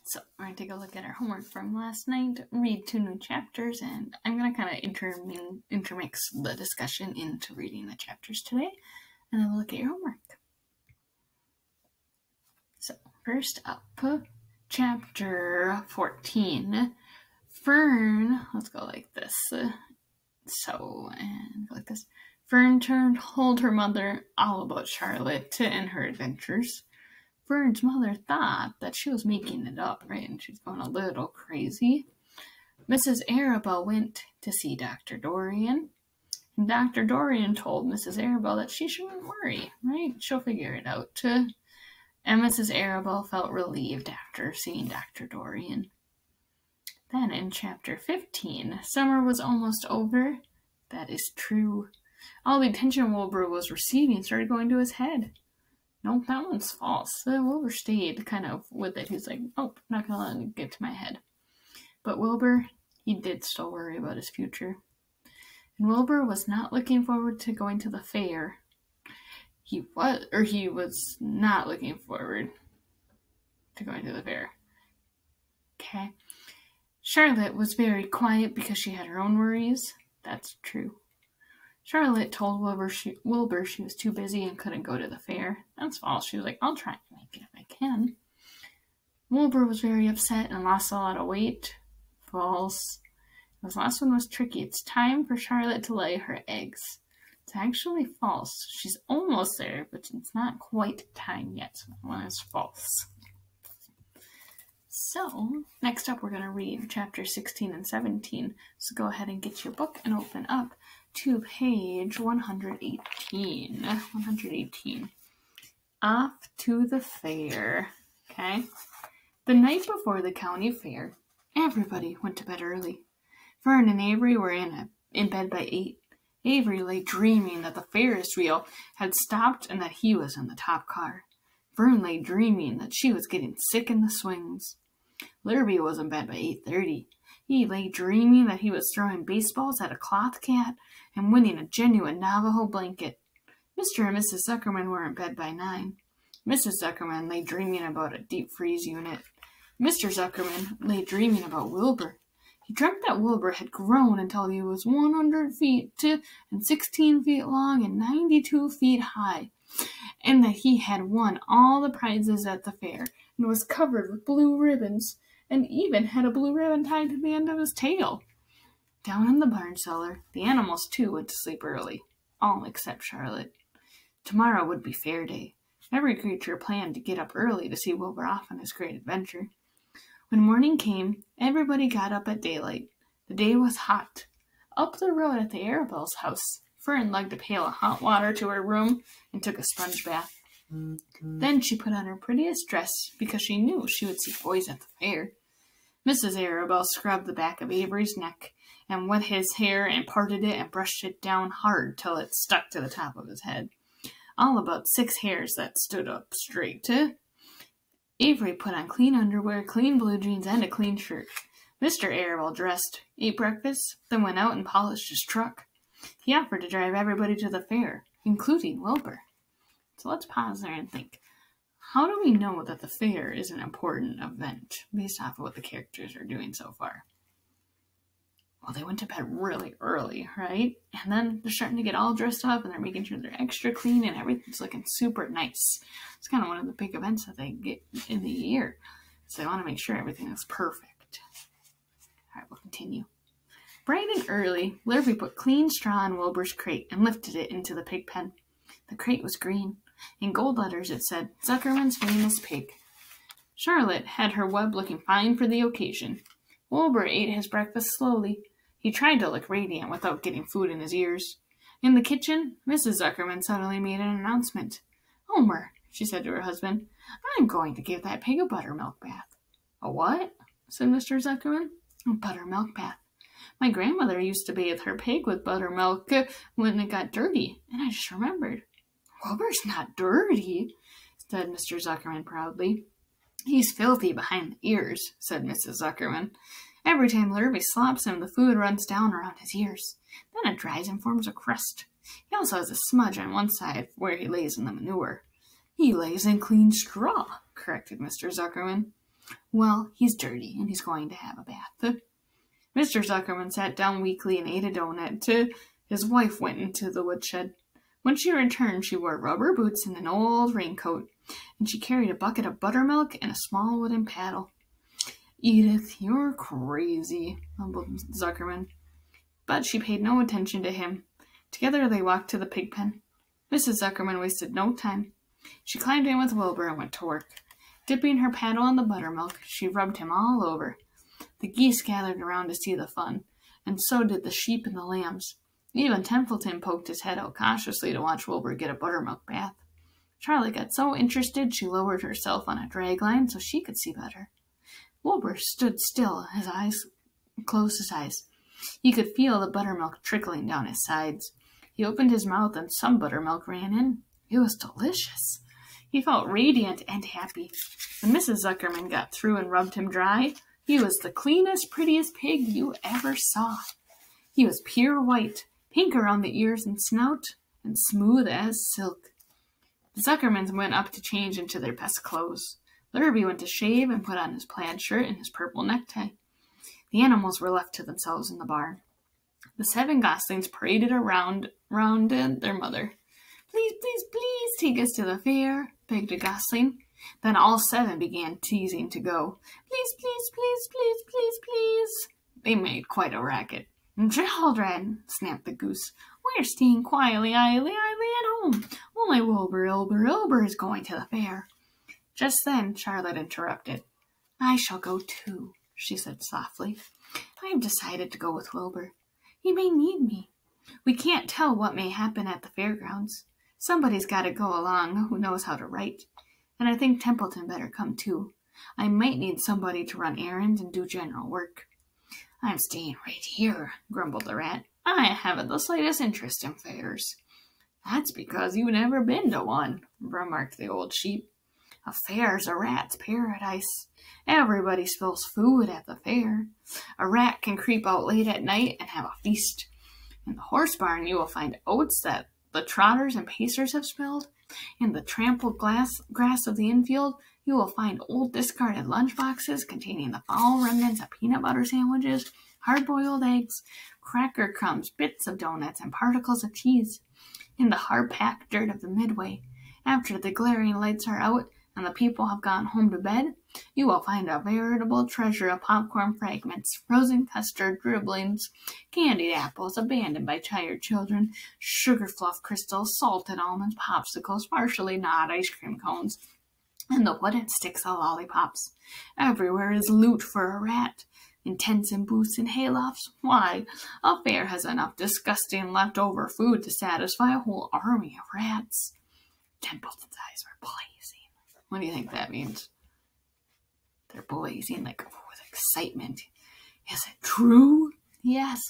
So we're going to take a look at our homework from last night, read 2 new chapters, and I'm going to kind of intermix the discussion into reading the chapters today, and then we'll look at your homework. So first up, chapter 14. Fern, let's go like this. And go like this. Fern told her mother all about Charlotte and her adventures. Fern's mother thought that she was making it up, right? And she's going a little crazy. Mrs. Arabelle went to see Dr. Dorian. And Dr. Dorian told Mrs. Arabelle that she shouldn't worry, right? She'll figure it out. And Mrs. Arabelle felt relieved after seeing Dr. Dorian. Then in chapter 15, summer was almost over. That is true. All the attention Wilbur was receiving started going to his head. Nope, that one's false. Wilbur stayed kind of with it. He's like, oh, not gonna let it get to my head. But Wilbur, he did still worry about his future. And Wilbur was not looking forward to going to the fair. He was not looking forward to going to the fair. Okay. Charlotte was very quiet because she had her own worries. That's true. Charlotte told Wilbur she was too busy and couldn't go to the fair. That's false. She was like, I'll try and make it if I can. Wilbur was very upset and lost a lot of weight. False. This last one was tricky. It's time for Charlotte to lay her eggs. It's actually false. She's almost there, but it's not quite time yet. So that one is false. So, next up we're going to read chapter 16 and 17. So go ahead and get your book and open up to page 118. 118. Off to the fair. Okay? The night before the county fair, everybody went to bed early. Fern and Avery were in bed by 8. Avery lay dreaming that the Ferris wheel had stopped and that he was in the top car. Fern lay dreaming that she was getting sick in the swings. Larrabee was in bed by 8:30. He lay dreaming that he was throwing baseballs at a cloth cat and winning a genuine Navajo blanket. Mr. and Mrs. Zuckerman were in bed by 9. Mrs. Zuckerman lay dreaming about a deep freeze unit. Mr. Zuckerman lay dreaming about Wilbur. He dreamt that Wilbur had grown until he was 100 feet and 16 feet long and 92 feet high, and that he had won all the prizes at the fair and was covered with blue ribbons, and even had a blue ribbon tied to the end of his tail. Down in the barn cellar, the animals too went to sleep early, all except Charlotte. Tomorrow would be fair day. Every creature planned to get up early to see Wilbur off on his great adventure. When morning came, everybody got up at daylight. The day was hot. Up the road at the Arabelle's house, Fern lugged a pail of hot water to her room and took a sponge bath. Then she put on her prettiest dress because she knew she would see boys at the fair. Mrs. Arabelle scrubbed the back of Avery's neck and wet his hair and parted it and brushed it down hard till it stuck to the top of his head. All about 6 hairs that stood up straight. Avery put on clean underwear, clean blue jeans, and a clean shirt. Mr. Arabelle dressed, ate breakfast, then went out and polished his truck. He offered to drive everybody to the fair, including Wilbur. So let's pause there and think. How do we know that the fair is an important event based off of what the characters are doing so far? Well, they went to bed really early, right? And then they're starting to get all dressed up and they're making sure they're extra clean and everything's looking super nice. It's kind of one of the big events that they get in the year. So they want to make sure everything is perfect. All right, we'll continue. Bright and early, Larrabee put clean straw in Wilbur's crate and lifted it into the pig pen. The crate was green. In gold letters it said, Zuckerman's Famous Pig. Charlotte had her web looking fine for the occasion. Wilbur ate his breakfast slowly. He tried to look radiant without getting food in his ears. In the kitchen, Mrs. Zuckerman suddenly made an announcement. Homer, she said to her husband, I'm going to give that pig a buttermilk bath. A what? Said Mr. Zuckerman. A buttermilk bath. My grandmother used to bathe her pig with buttermilk when it got dirty, and I just remembered. Wilbur's not dirty, said Mr. Zuckerman proudly. He's filthy behind the ears, said Mrs. Zuckerman. Every time Larrabee slops him, the food runs down around his ears. Then it dries and forms a crust. He also has a smudge on one side where he lays in the manure. He lays in clean straw, corrected Mr. Zuckerman. Well, he's dirty, and he's going to have a bath. Mr. Zuckerman sat down weakly and ate a donut. His wife went into the woodshed. When she returned, she wore rubber boots and an old raincoat, and she carried a bucket of buttermilk and a small wooden paddle. Edith, you're crazy, mumbled Zuckerman. But she paid no attention to him. Together they walked to the pig pen. Mrs. Zuckerman wasted no time. She climbed in with Wilbur and went to work. Dipping her paddle in the buttermilk, she rubbed him all over. The geese gathered around to see the fun, and so did the sheep and the lambs. Even Templeton poked his head out cautiously to watch Wilbur get a buttermilk bath. Charlotte got so interested she lowered herself on a dragline so she could see better. Wilbur stood still, his eyes closed his eyes. He could feel the buttermilk trickling down his sides. He opened his mouth and some buttermilk ran in. It was delicious. He felt radiant and happy. When Mrs. Zuckerman got through and rubbed him dry, he was the cleanest, prettiest pig you ever saw. He was pure white, pink around the ears and snout, and smooth as silk. The Zuckermans went up to change into their best clothes. Larrabee went to shave and put on his plaid shirt and his purple necktie. The animals were left to themselves in the barn. The 7 goslings paraded around their mother. Please, please, please take us to the fair, begged a gosling. Then all 7 began teasing to go. Please, please, please, please, please, please. They made quite a racket. Children, snapped the goose, we're staying quietly, idly at home. Only Wilbur is going to the fair. Just then Charlotte interrupted. I shall go too, she said softly. I have decided to go with Wilbur. He may need me. We can't tell what may happen at the fairgrounds. Somebody's got to go along who knows how to write. And I think Templeton better come too. I might need somebody to run errands and do general work. I'm staying right here, grumbled the rat. I haven't the slightest interest in fairs. That's because you've never been to one, remarked the old sheep. A fair's a rat's paradise. Everybody spills food at the fair. A rat can creep out late at night and have a feast. In the horse barn you will find oats that the trotters and pacers have spilled. In the trampled grass of the infield you will find old discarded lunch boxes containing the foul remnants of peanut butter sandwiches, hard-boiled eggs, cracker crumbs, bits of donuts, and particles of cheese. In the hard-packed dirt of the midway, after the glaring lights are out and the people have gone home to bed, you will find a veritable treasure of popcorn fragments, frozen custard dribblings, candied apples abandoned by tired children, sugar fluff crystals, salted almonds, popsicles, partially gnawed ice cream cones, and the wooden sticks of lollipops. Everywhere is loot for a rat. In tents and booths and haylofts. Why, a fair has enough disgusting leftover food to satisfy a whole army of rats. Templeton's eyes were blazing. What do you think that means? They're blazing like with excitement. Is it true? Yes.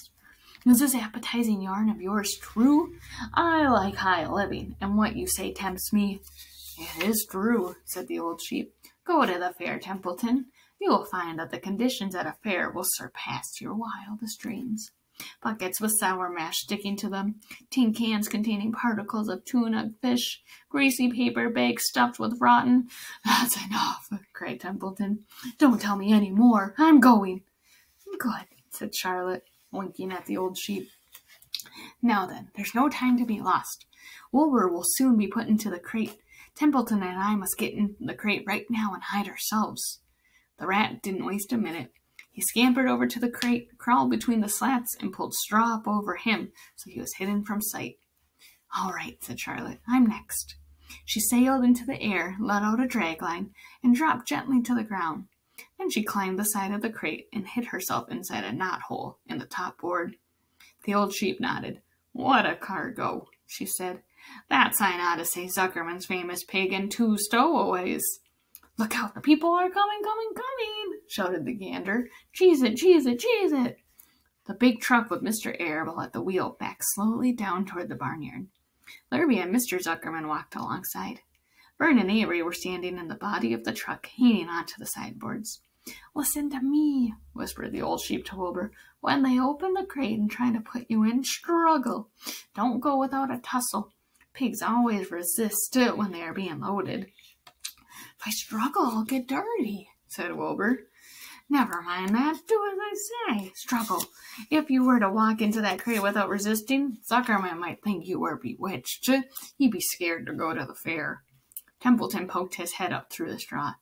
Is this appetizing yarn of yours true? I like high living, and what you say tempts me. It is true, said the old sheep. Go to the fair, Templeton. You will find that the conditions at a fair will surpass your wildest dreams. Buckets with sour mash sticking to them, tin cans containing particles of tuna fish, greasy paper bags stuffed with rotten. That's enough, cried Templeton. Don't tell me any more. I'm going. Good, said Charlotte, winking at the old sheep. Now then, there's no time to be lost. Wilbur will soon be put into the crate. Templeton and I must get in the crate right now and hide ourselves. The rat didn't waste a minute. He scampered over to the crate, crawled between the slats, and pulled straw up over him so he was hidden from sight. All right, said Charlotte. I'm next. She sailed into the air, let out a dragline, and dropped gently to the ground. Then she climbed the side of the crate and hid herself inside a knothole in the top board. The old sheep nodded. What a cargo, she said. That sign ought to say Zuckerman's famous pig and 2 stowaways. Look out, the people are coming, shouted the gander. Cheese it, cheese it, cheese it. The big truck with Mr. Arable at the wheel backed slowly down toward the barnyard. Larrabee and Mr. Zuckerman walked alongside. Fern and Avery were standing in the body of the truck, hanging onto the sideboards. Listen to me, whispered the old sheep to Wilbur. When they open the crate and try to put you in, struggle. Don't go without a tussle. Pigs always resist it when they are being loaded. If I struggle, I'll get dirty, said Wilbur. Never mind that. Do as I say. Struggle. If you were to walk into that crate without resisting, Zuckerman might think you were bewitched. He'd be scared to go to the fair. Templeton poked his head up through the straw.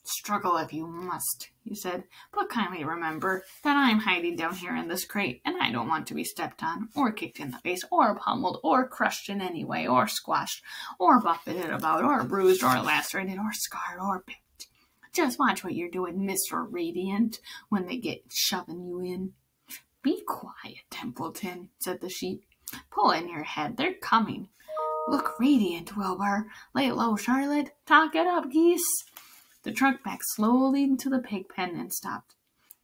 Struggle if you must, he said, but kindly remember that I'm hiding down here in this crate, and I don't want to be stepped on, or kicked in the face, or pummeled, or crushed in any way, or squashed, or buffeted about, or bruised, or lacerated, or scarred, or picked. Just watch what you're doing, Mr. Radiant, when they get shoving you in. Be quiet, Templeton, said the sheep. Pull in your head, they're coming. Look radiant, Wilbur. Lay low, Charlotte. Talk it up, geese. The truck backed slowly into the pig pen and stopped.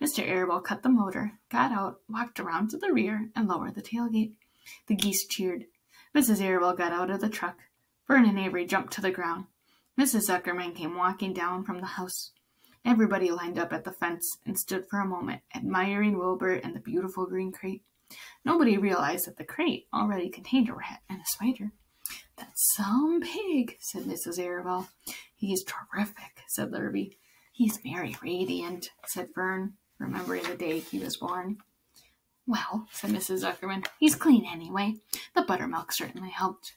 Mr. Arable cut the motor, got out, walked around to the rear, and lowered the tailgate. The geese cheered. Mrs. Arable got out of the truck. Fern and Avery jumped to the ground. Mrs. Zuckerman came walking down from the house. Everybody lined up at the fence and stood for a moment, admiring Wilbur and the beautiful green crate. Nobody realized that the crate already contained a rat and a spider. That's some pig, said Mrs. Arable. He's terrific, said Lurby. He's very radiant, said Fern, remembering the day he was born. Well, said Mrs. Zuckerman, he's clean anyway. The buttermilk certainly helped.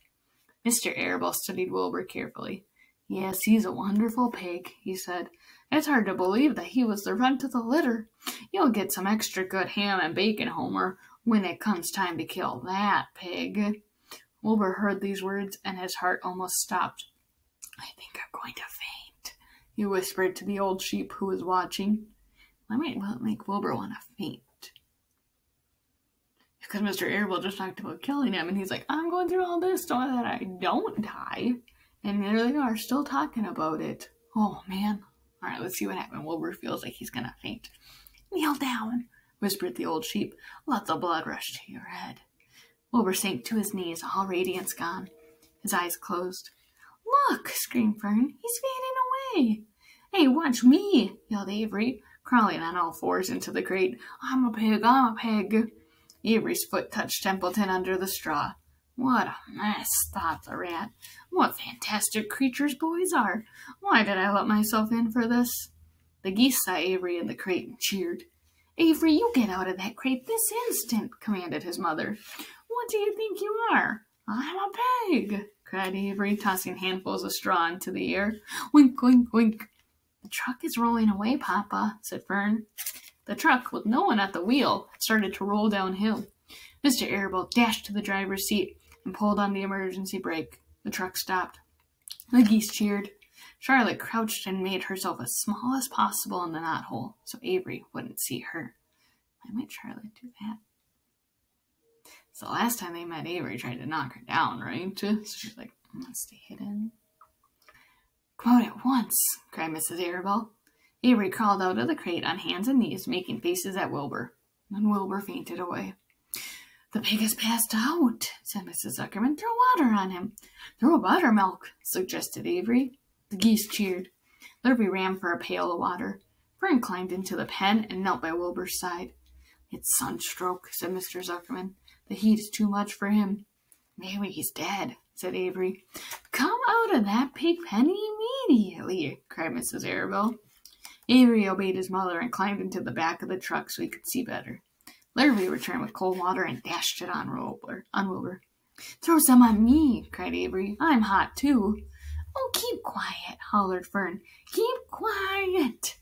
Mr. Arable studied Wilbur carefully. Yes, he's a wonderful pig, he said. It's hard to believe that he was the runt of the litter. You'll get some extra good ham and bacon, Homer, when it comes time to kill that pig. Wilbur heard these words, and his heart almost stopped. I think I'm going to faint, he whispered to the old sheep who was watching. I might make Wilbur want to faint. Because Mr. Arable just talked about killing him, and he's like, I'm going through all this so that I don't die. And there they are, still talking about it. Oh, man. All right, let's see what happens. Wilbur feels like he's going to faint. Kneel down, whispered the old sheep. Let the blood rush to your head. Wilbur sank to his knees, all radiance gone. His eyes closed. Look, screamed Fern. He's fading away. Hey, watch me, yelled Avery, crawling on all fours into the crate. I'm a pig. Avery's foot touched Templeton under the straw. What a mess, thought the rat. What fantastic creatures boys are. Why did I let myself in for this? The geese saw Avery in the crate and cheered. Avery, you get out of that crate this instant, commanded his mother. What do you think you are? I'm a pig, cried Avery, tossing handfuls of straw into the air. Wink, wink, wink. The truck is rolling away, Papa, said Fern. The truck, with no one at the wheel, started to roll downhill. Mr. Arable dashed to the driver's seat and pulled on the emergency brake. The truck stopped. The geese cheered. Charlotte crouched and made herself as small as possible in the knothole so Avery wouldn't see her. Why might Charlotte do that? So last time they met, Avery tried to knock her down, right? So she's like, let's stay hidden. Come out at once, cried Mrs. Arable. Avery crawled out of the crate on hands and knees, making faces at Wilbur. Then Wilbur fainted away. The pig has passed out, said Mrs. Zuckerman. Throw water on him. Throw buttermilk, suggested Avery. The geese cheered. Lurby ran for a pail of water. Fern climbed into the pen and knelt by Wilbur's side. It's sunstroke, said Mr. Zuckerman. The heat is too much for him. Maybe he's dead, said Avery. Come out of that pig pen immediately, cried Mrs. Arable. Avery obeyed his mother and climbed into the back of the truck so he could see better. Larry returned with cold water and dashed it on Wilbur. Throw some on me, cried Avery. I'm hot, too. Oh, keep quiet, hollered Fern. Keep quiet.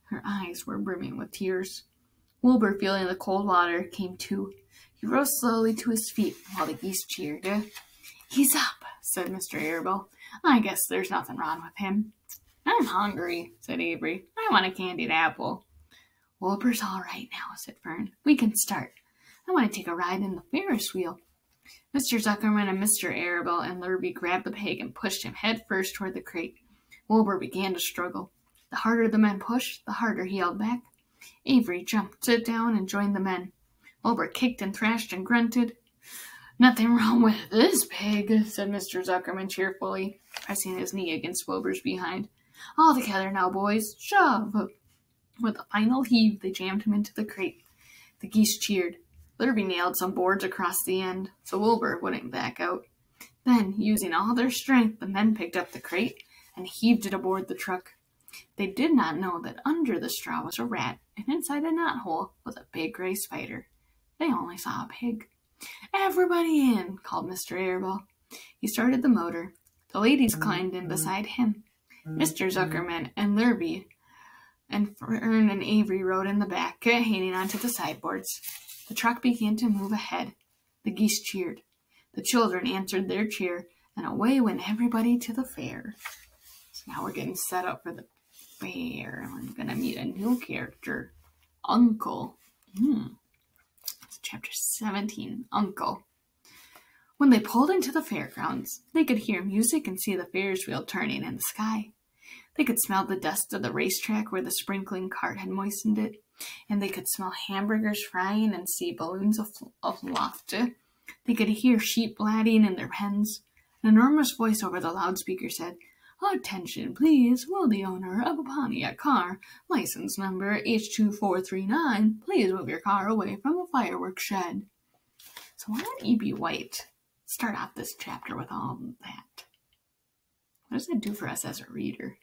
Her eyes were brimming with tears. Wilbur, feeling the cold water, came to. He rose slowly to his feet while the geese cheered. He's up, said Mr. Arable. I guess there's nothing wrong with him. I'm hungry, said Avery. I want a candied apple. Wilbur's all right now, said Fern. We can start. I want to take a ride in the Ferris wheel. Mr. Zuckerman and Mr. Arable and Lurby grabbed the pig and pushed him head first toward the crate. Wilbur began to struggle. The harder the men pushed, the harder he held back. Avery jumped down and joined the men. Wilbur kicked and thrashed and grunted. Nothing wrong with this pig, said Mr. Zuckerman cheerfully, pressing his knee against Wilbur's behind. All together now, boys. Shove! With a final heave, they jammed him into the crate. The geese cheered. Lurby nailed some boards across the end, so Wilbur wouldn't back out. Then, using all their strength, the men picked up the crate and heaved it aboard the truck. They did not know that under the straw was a rat, and inside a knothole was a big gray spider. They only saw a pig. "Everybody in," called Mr. Arable. He started the motor. The ladies climbed in beside him. Mr. Zuckerman and Lurby and Fern and Avery rode in the back, hanging onto the sideboards. The truck began to move ahead. The geese cheered. The children answered their cheer, and away went everybody to the fair. So now we're getting set up for the fair. We're going to meet a new character, Uncle. It's chapter 17, Uncle. When they pulled into the fairgrounds, they could hear music and see the Ferris wheel turning in the sky. They could smell the dust of the racetrack where the sprinkling cart had moistened it, and they could smell hamburgers frying and see balloons aloft. They could hear sheep blatting in their pens. An enormous voice over the loudspeaker said, "Attention, please. Will the owner of a Pontiac car, license number H2439, please move your car away from the fireworks shed?" So why not E.B. White start off this chapter with all that? What does that do for us as a reader?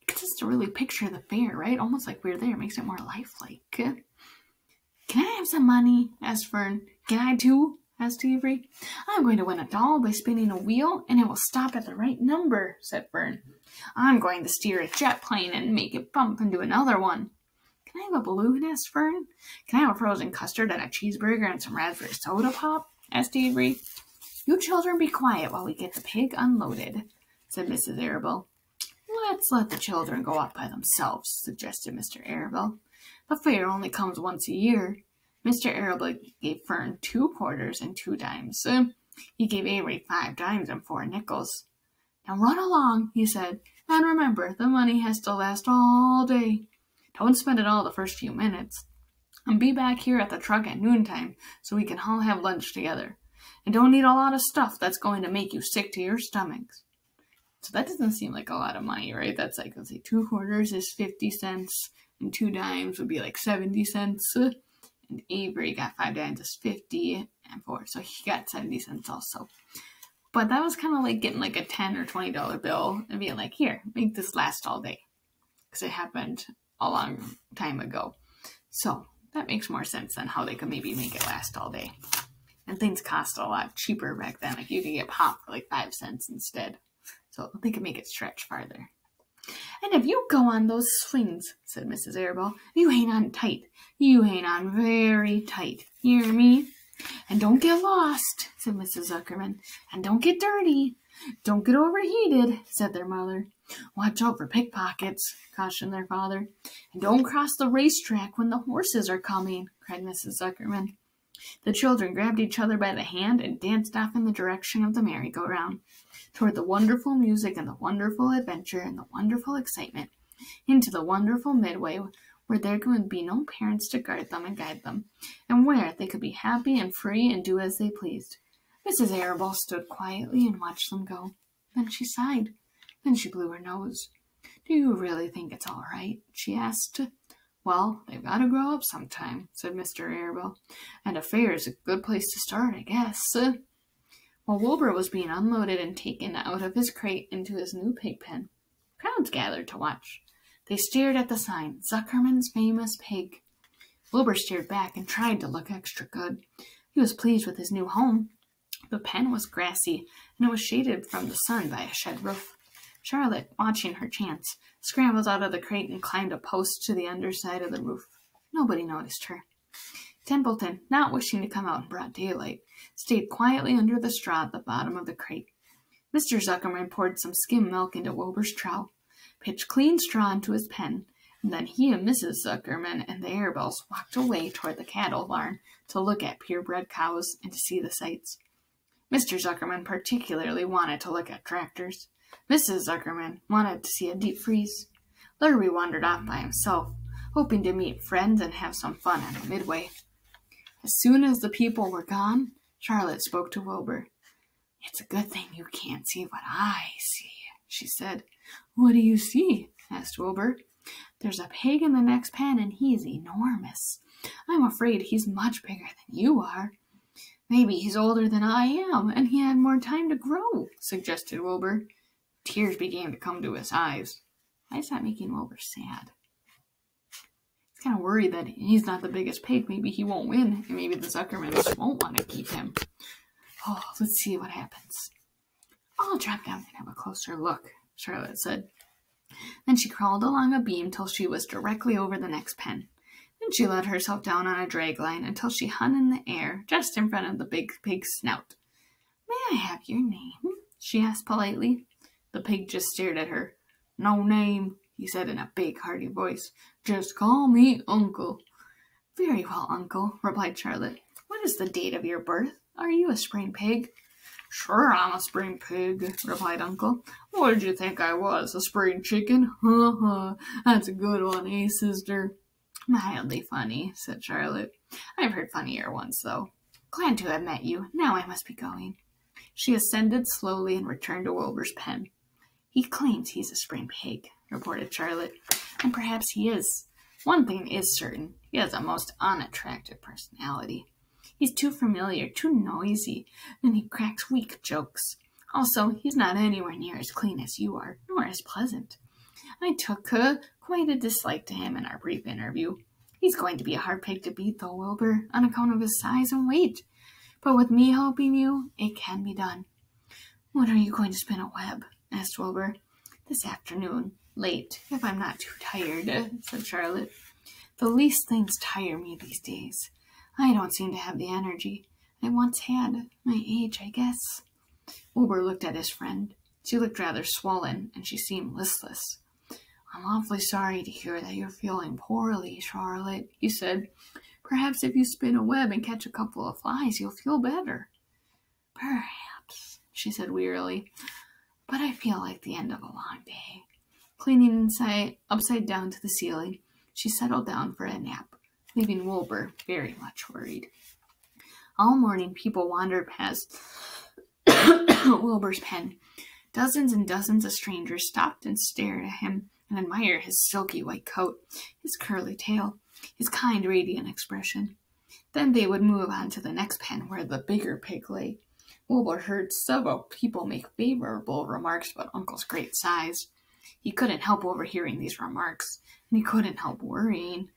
It gets us to really picture the fair, right? Almost like we're there. It makes it more lifelike. "Can I have some money?" asked Fern. "Can I too?" asked Avery. "I'm going to win a doll by spinning a wheel, and it will stop at the right number," said Fern. "I'm going to steer a jet plane and make it bump into another one." "Can I have a balloon?" asked Fern. "Can I have a frozen custard and a cheeseburger and some raspberry soda pop?" asked Avery. "You children be quiet while we get the pig unloaded," said Mrs. Arable. "Let's let the children go up by themselves," suggested Mr. Arable. "The fair only comes once a year." Mr. Arable gave Fern 2 quarters and 2 dimes. He gave Avery 5 dimes and 4 nickels. "Now run along," he said, "and remember, the money has to last all day. Don't spend it all the first few minutes. And be back here at the truck at noontime so we can all have lunch together. And don't eat a lot of stuff that's going to make you sick to your stomachs." So that doesn't seem like a lot of money, right? That's like, let's say 2 quarters is 50 cents, and 2 dimes would be like 70 cents. And Avery got 5 dimes is 50, and 4, so he got 70 cents also. But that was kind of like getting like a $10 or $20 bill and being like, "Here, make this last all day," because it happened a long time ago. So that makes more sense than how they could maybe make it last all day. And things cost a lot cheaper back then. Like you could get pop for like 5 cents instead. So they could make it stretch farther. "And if you go on those swings," said Mrs. Arable, "you hang on tight. You hang on very tight. Hear me? And don't get lost," said Mrs. Zuckerman. "And don't get dirty. Don't get overheated," said their mother. "Watch out for pickpockets," cautioned their father. "And don't cross the racetrack when the horses are coming," cried Mrs. Zuckerman. The children grabbed each other by the hand and danced off in the direction of the merry-go-round, toward the wonderful music and the wonderful adventure and the wonderful excitement, into the wonderful midway where there would be no parents to guard them and guide them, and where they could be happy and free and do as they pleased. Mrs. Arable stood quietly and watched them go. Then she sighed. Then she blew her nose. "Do you really think it's all right?" she asked. "Well, they've got to grow up sometime," said Mr. Arable, "and a fair is a good place to start, I guess." While Wilbur was being unloaded and taken out of his crate into his new pig pen, crowds gathered to watch. They stared at the sign, "Zuckerman's Famous Pig." Wilbur stared back and tried to look extra good. He was pleased with his new home. The pen was grassy, and it was shaded from the sun by a shed roof. Charlotte, watching her chance, scrambled out of the crate and climbed a post to the underside of the roof. Nobody noticed her. Templeton, not wishing to come out in broad daylight, stayed quietly under the straw at the bottom of the crate. Mr. Zuckerman poured some skim milk into Wilbur's trough, pitched clean straw into his pen, and then he and Mrs. Zuckerman and the Arabels walked away toward the cattle barn to look at purebred cows and to see the sights. Mr. Zuckerman particularly wanted to look at tractors. Mrs. Zuckerman wanted to see a deep freeze. Larry wandered off by himself, hoping to meet friends and have some fun on the midway. As soon as the people were gone, Charlotte spoke to Wilbur. "It's a good thing you can't see what I see," she said. "What do you see?" asked Wilbur. "There's a pig in the next pen, and he's enormous. I'm afraid he's much bigger than you are." "Maybe he's older than I am, and he had more time to grow," suggested Wilbur. tears began to come to his eyes. Why is that making Wilbur sad? He's kind of worried that he's not the biggest pig. Maybe he won't win, and maybe the Zuckermans won't want to keep him. Oh, let's see what happens. I'll drop down and have a closer look, Charlotte said. Then she crawled along a beam till she was directly over the next pen. Then she let herself down on a drag line until she hung in the air just in front of the big pig's snout. May I have your name? She asked politely. The pig just stared at her. No name, he said in a big, hearty voice. Just call me Uncle. Very well, Uncle, replied Charlotte. What is the date of your birth? Are you a spring pig? Sure, I'm a spring pig, replied Uncle. What did you think I was, a spring chicken? Ha ha, that's a good one, eh, sister? Mildly funny, said Charlotte. I've heard funnier ones, though. Glad to have met you. Now I must be going. She ascended slowly and returned to Wilbur's pen. He claims he's a spring pig, reported Charlotte, and perhaps he is. One thing is certain, he has a most unattractive personality. He's too familiar, too noisy, and he cracks weak jokes. Also, he's not anywhere near as clean as you are, nor as pleasant. I took quite a dislike to him in our brief interview. He's going to be a hard pig to beat, though, Wilbur, on account of his size and weight. But with me helping you, it can be done. When are you going to spin a web? Asked Wilbur. This afternoon, late, if I'm not too tired, said Charlotte. The least things tire me these days. I don't seem to have the energy I once had. My age, I guess. Wilbur looked at his friend. She looked rather swollen, and she seemed listless. I'm awfully sorry to hear that you're feeling poorly, Charlotte, he said. Perhaps if you spin a web and catch a couple of flies, you'll feel better. Perhaps, she said wearily, but I feel like the end of a long day. Cleaning upside down to the ceiling, she settled down for a nap, leaving Wilbur very much worried. All morning people wandered past Wilbur's pen. Dozens and dozens of strangers stopped and stared at him and admired his silky white coat, his curly tail, his kind, radiant expression. Then they would move on to the next pen where the bigger pig lay. Wilbur heard several people make favorable remarks about Uncle's great size. He couldn't help overhearing these remarks, and he couldn't help worrying.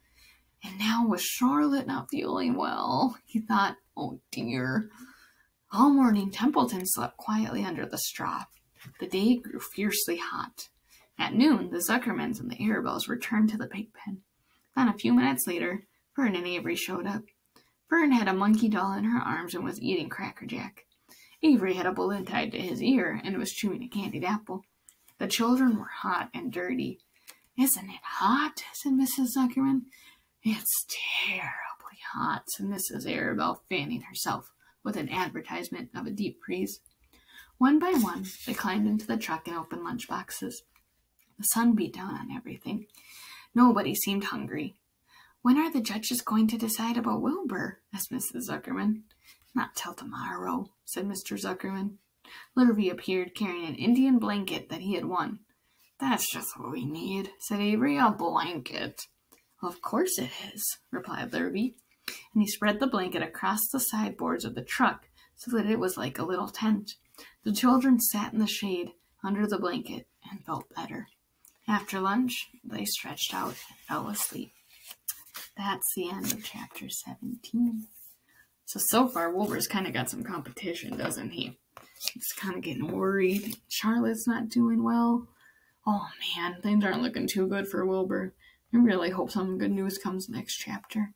And now with Charlotte not feeling well, he thought, oh dear. All morning Templeton slept quietly under the straw. The day grew fiercely hot. At noon, the Zuckermans and the Arabelles returned to the pig pen. Then a few minutes later, Fern and Avery showed up. Fern had a monkey doll in her arms and was eating Cracker Jack. Avery had a balloon tied to his ear and was chewing a candied apple. The children were hot and dirty. Isn't it hot? Said Mrs. Zuckerman. It's terribly hot, said Mrs. Arabelle, fanning herself with an advertisement of a deep freeze. One by one, they climbed into the truck and opened lunch boxes. The sun beat down on everything. Nobody seemed hungry. When are the judges going to decide about Wilbur? Asked Mrs. Zuckerman. Not till tomorrow, said Mr. Zuckerman. Lurvy appeared carrying an Indian blanket that he had won. That's just what we need, said Avery. A blanket. Of course it is, replied Lurvy, and he spread the blanket across the sideboards of the truck so that it was like a little tent. The children sat in the shade under the blanket and felt better. After lunch, they stretched out and fell asleep. That's the end of chapter 17. So far, Wilbur's kind of got some competition, doesn't he? He's kind of getting worried. Charlotte's not doing well. Oh, man, things aren't looking too good for Wilbur. I really hope some good news comes next chapter.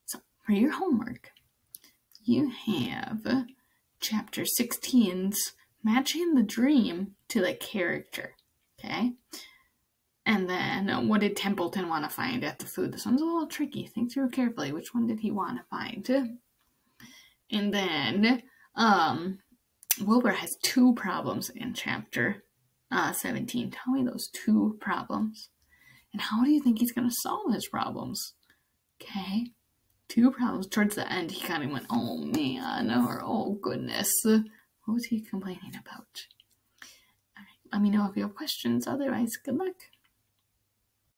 So, for your homework, you have chapter 16's matching the dream to the character. Okay? And then, what did Templeton want to find at the food? This one's a little tricky. Think through carefully. Which one did he want to find? And then, Wilbur has two problems in chapter 17. Tell me those two problems. And how do you think he's going to solve his problems? Okay? Two problems. Towards the end, he kind of went, oh man, or oh goodness. What was he complaining about? All right, let me know if you have questions. Otherwise, good luck.